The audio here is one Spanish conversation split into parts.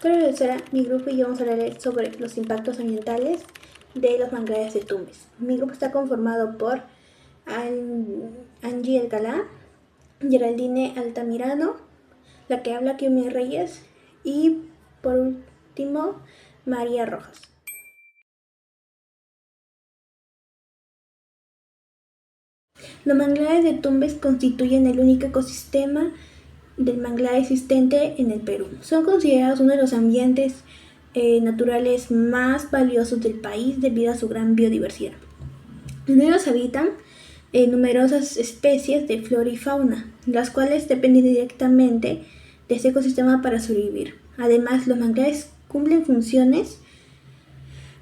Hola profesora, mi grupo y yo vamos a hablar sobre los impactos ambientales de los manglares de Tumbes. Mi grupo está conformado por Angie Alcalá, Geraldine Altamirano, la que habla Kiumi Reyes y por último María Rojas. Los manglares de Tumbes constituyen el único ecosistema del manglar existente en el Perú. Son considerados uno de los ambientes naturales más valiosos del país debido a su gran biodiversidad. En ellos habitan numerosas especies de flora y fauna, las cuales dependen directamente de este ecosistema para sobrevivir. Además, los manglares cumplen funciones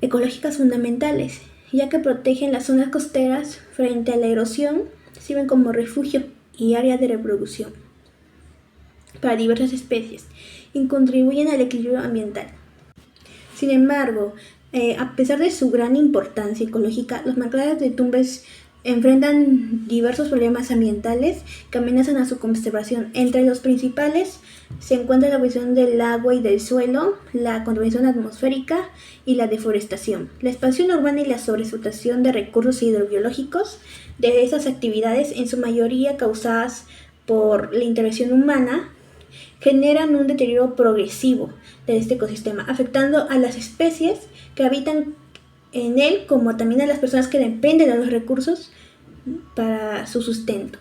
ecológicas fundamentales, ya que protegen las zonas costeras frente a la erosión, sirven como refugio y área de reproducción para diversas especies y contribuyen al equilibrio ambiental. Sin embargo, a pesar de su gran importancia ecológica, los manglares de Tumbes enfrentan diversos problemas ambientales que amenazan a su conservación. Entre los principales se encuentra la polución del agua y del suelo, la contaminación atmosférica y la deforestación. La expansión urbana y la sobreexplotación de recursos hidrobiológicos de esas actividades, en su mayoría causadas por la intervención humana, generan un deterioro progresivo de este ecosistema, afectando a las especies que habitan en él, como también a las personas que dependen de los recursos para su sustento.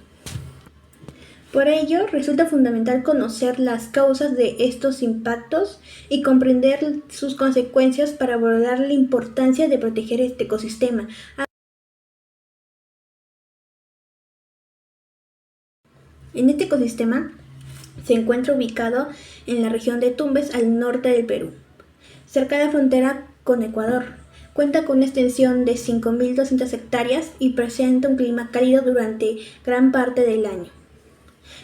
Por ello, resulta fundamental conocer las causas de estos impactos y comprender sus consecuencias para abordar la importancia de proteger este ecosistema. En este ecosistema se encuentra ubicado en la región de Tumbes, al norte del Perú, cerca de la frontera con Ecuador. Cuenta con una extensión de 5.200 hectáreas y presenta un clima cálido durante gran parte del año,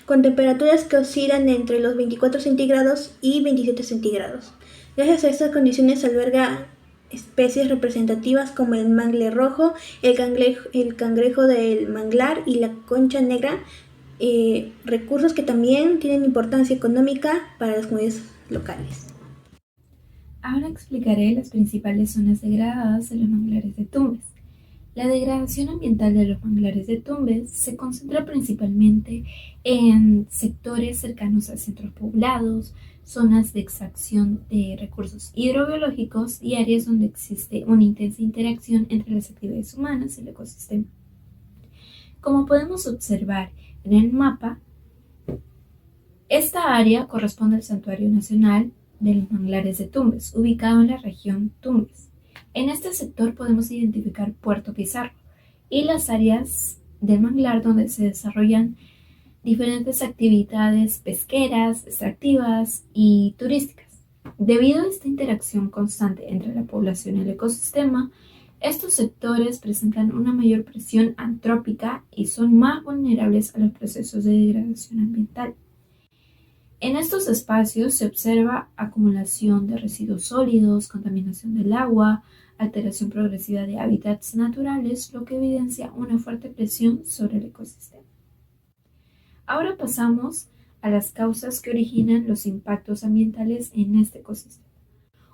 con temperaturas que oscilan entre los 24 centígrados y 27 centígrados. Gracias a estas condiciones alberga especies representativas como el mangle rojo, el cangrejo del manglar y la concha negra, recursos que también tienen importancia económica para las comunidades locales. Ahora explicaré las principales zonas degradadas de los manglares de Tumbes. La degradación ambiental de los manglares de Tumbes se concentra principalmente en sectores cercanos a centros poblados, zonas de extracción de recursos hidrobiológicos y áreas donde existe una intensa interacción entre las actividades humanas y el ecosistema. Como podemos observar en el mapa, esta área corresponde al Santuario Nacional de los Manglares de Tumbes, ubicado en la región Tumbes. En este sector podemos identificar Puerto Pizarro y las áreas del manglar donde se desarrollan diferentes actividades pesqueras, extractivas y turísticas. Debido a esta interacción constante entre la población y el ecosistema, estos sectores presentan una mayor presión antrópica y son más vulnerables a los procesos de degradación ambiental. En estos espacios se observa acumulación de residuos sólidos, contaminación del agua, alteración progresiva de hábitats naturales, lo que evidencia una fuerte presión sobre el ecosistema. Ahora pasamos a las causas que originan los impactos ambientales en este ecosistema.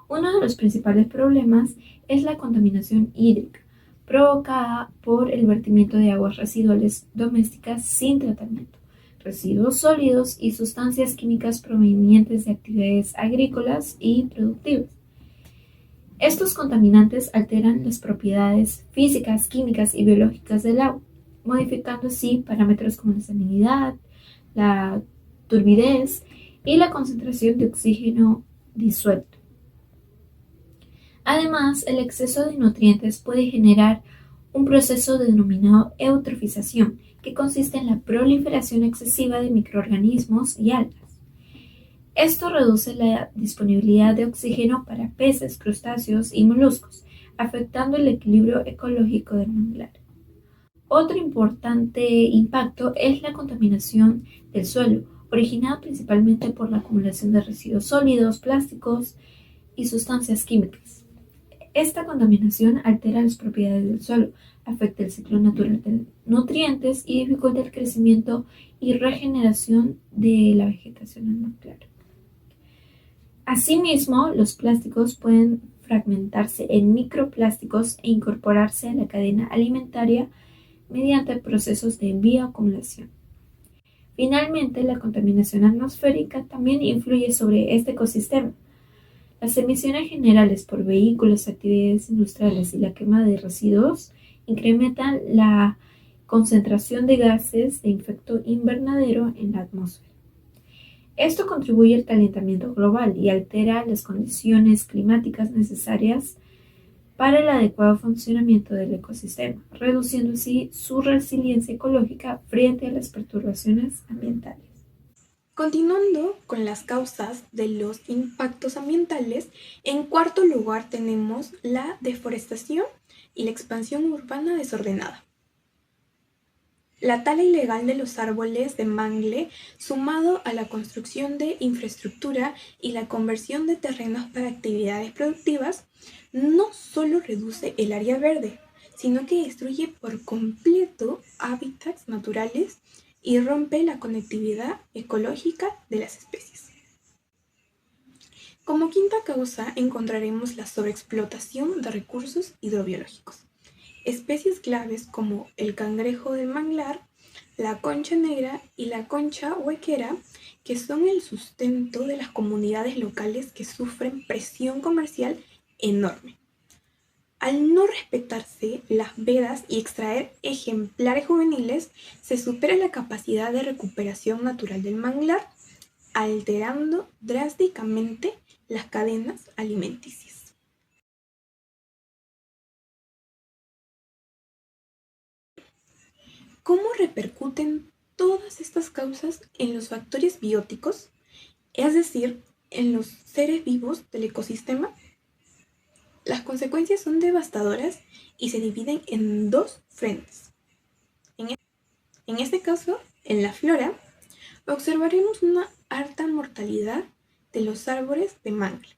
Uno de los principales problemas es la contaminación hídrica, provocada por el vertimiento de aguas residuales domésticas sin tratamiento, residuos sólidos y sustancias químicas provenientes de actividades agrícolas y productivas. Estos contaminantes alteran las propiedades físicas, químicas y biológicas del agua, modificando así parámetros como la salinidad, la turbidez y la concentración de oxígeno disuelto. Además, el exceso de nutrientes puede generar un proceso denominado eutrofización, que consiste en la proliferación excesiva de microorganismos y algas. Esto reduce la disponibilidad de oxígeno para peces, crustáceos y moluscos, afectando el equilibrio ecológico del manglar. Otro importante impacto es la contaminación del suelo, originada principalmente por la acumulación de residuos sólidos, plásticos y sustancias químicas. Esta contaminación altera las propiedades del suelo, afecta el ciclo natural de nutrientes y dificulta el crecimiento y regeneración de la vegetación en manglar. Asimismo, los plásticos pueden fragmentarse en microplásticos e incorporarse a la cadena alimentaria mediante procesos de bioacumulación. Finalmente, la contaminación atmosférica también influye sobre este ecosistema. Las emisiones generales por vehículos, actividades industriales y la quema de residuos incrementan la concentración de gases de efecto invernadero en la atmósfera. Esto contribuye al calentamiento global y altera las condiciones climáticas necesarias para el adecuado funcionamiento del ecosistema, reduciendo así su resiliencia ecológica frente a las perturbaciones ambientales. Continuando con las causas de los impactos ambientales, en cuarto lugar tenemos la deforestación y la expansión urbana desordenada. La tala ilegal de los árboles de mangle, sumado a la construcción de infraestructura y la conversión de terrenos para actividades productivas, no solo reduce el área verde, sino que destruye por completo hábitats naturales y rompe la conectividad ecológica de las especies. Como quinta causa encontraremos la sobreexplotación de recursos hidrobiológicos. Especies claves como el cangrejo del manglar, la concha negra y la concha huequera, que son el sustento de las comunidades locales que sufren presión comercial enorme. Al no respetarse las vedas y extraer ejemplares juveniles, se supera la capacidad de recuperación natural del manglar, alterando drásticamente las cadenas alimenticias. ¿Cómo repercuten todas estas causas en los factores bióticos, es decir, en los seres vivos del ecosistema? Las consecuencias son devastadoras y se dividen en dos frentes. En este caso, en la flora, observaremos una alta mortalidad de los árboles de mangle,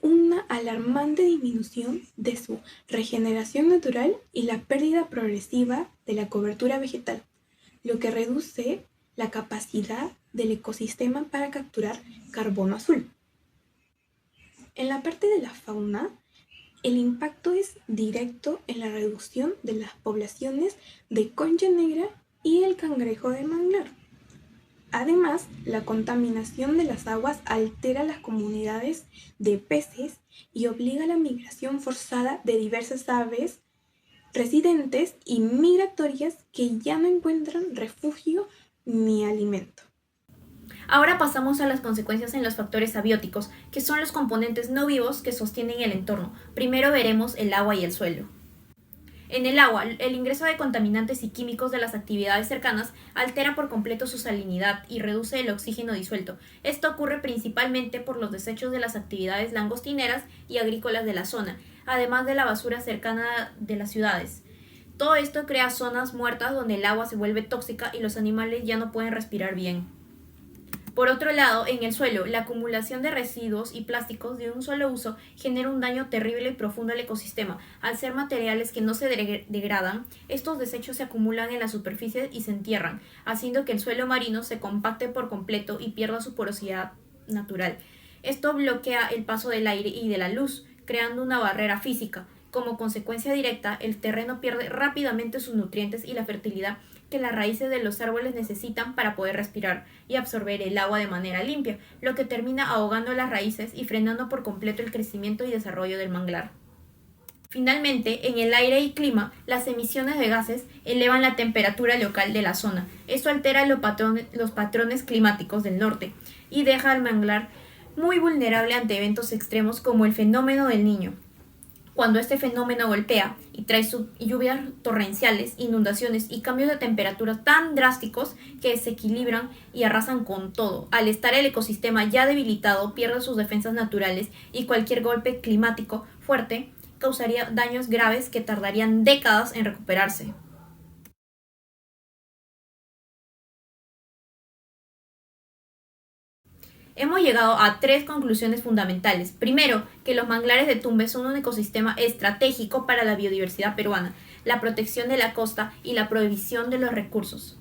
una alarmante disminución de su regeneración natural y la pérdida progresiva de la cobertura vegetal, lo que reduce la capacidad del ecosistema para capturar carbono azul. En la parte de la fauna, el impacto es directo en la reducción de las poblaciones de concha negra y el cangrejo de manglar. Además, la contaminación de las aguas altera las comunidades de peces y obliga a la migración forzada de diversas aves residentes y migratorias que ya no encuentran refugio ni alimento. Ahora pasamos a las consecuencias en los factores abióticos, que son los componentes no vivos que sostienen el entorno. Primero veremos el agua y el suelo. En el agua, el ingreso de contaminantes y químicos de las actividades cercanas altera por completo su salinidad y reduce el oxígeno disuelto. Esto ocurre principalmente por los desechos de las actividades langostineras y agrícolas de la zona, además de la basura cercana de las ciudades. Todo esto crea zonas muertas donde el agua se vuelve tóxica y los animales ya no pueden respirar bien. Por otro lado, en el suelo, la acumulación de residuos y plásticos de un solo uso genera un daño terrible y profundo al ecosistema. Al ser materiales que no se degradan, estos desechos se acumulan en la superficie y se entierran, haciendo que el suelo marino se compacte por completo y pierda su porosidad natural. Esto bloquea el paso del aire y de la luz, creando una barrera física. Como consecuencia directa, el terreno pierde rápidamente sus nutrientes y la fertilidad que las raíces de los árboles necesitan para poder respirar y absorber el agua de manera limpia, lo que termina ahogando las raíces y frenando por completo el crecimiento y desarrollo del manglar. Finalmente, en el aire y clima, las emisiones de gases elevan la temperatura local de la zona. Esto altera los patrones climáticos del norte y deja al manglar muy vulnerable ante eventos extremos como el fenómeno del Niño. Cuando este fenómeno golpea y trae lluvias torrenciales, inundaciones y cambios de temperatura tan drásticos que desequilibran y arrasan con todo. Al estar el ecosistema ya debilitado, pierde sus defensas naturales y cualquier golpe climático fuerte causaría daños graves que tardarían décadas en recuperarse. Hemos llegado a tres conclusiones fundamentales. Primero, que los manglares de Tumbes son un ecosistema estratégico para la biodiversidad peruana, la protección de la costa y la provisión de los recursos.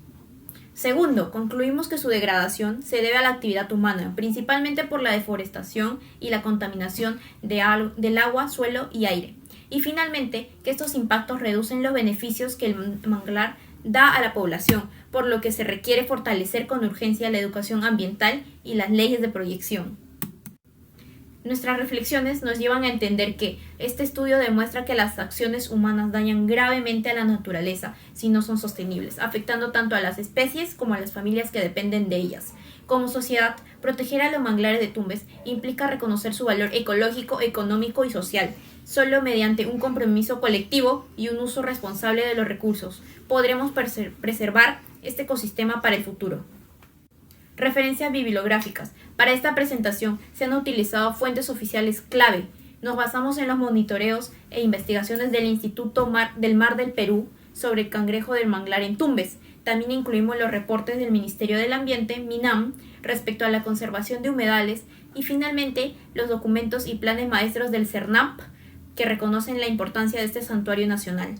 Segundo, concluimos que su degradación se debe a la actividad humana, principalmente por la deforestación y la contaminación del agua, suelo y aire. Y finalmente, que estos impactos reducen los beneficios que el manglar da a la población, por lo que se requiere fortalecer con urgencia la educación ambiental y las leyes de proyección. Nuestras reflexiones nos llevan a entender que este estudio demuestra que las acciones humanas dañan gravemente a la naturaleza si no son sostenibles, afectando tanto a las especies como a las familias que dependen de ellas. Como sociedad, proteger a los manglares de Tumbes implica reconocer su valor ecológico, económico y social. Solo mediante un compromiso colectivo y un uso responsable de los recursos podremos preservar este ecosistema para el futuro. Referencias bibliográficas. Para esta presentación se han utilizado fuentes oficiales clave. Nos basamos en los monitoreos e investigaciones del Instituto del Mar del Perú sobre el cangrejo del manglar en Tumbes. También incluimos los reportes del Ministerio del Ambiente, MINAM, respecto a la conservación de humedales y finalmente los documentos y planes maestros del CERNAP que reconocen la importancia de este santuario nacional.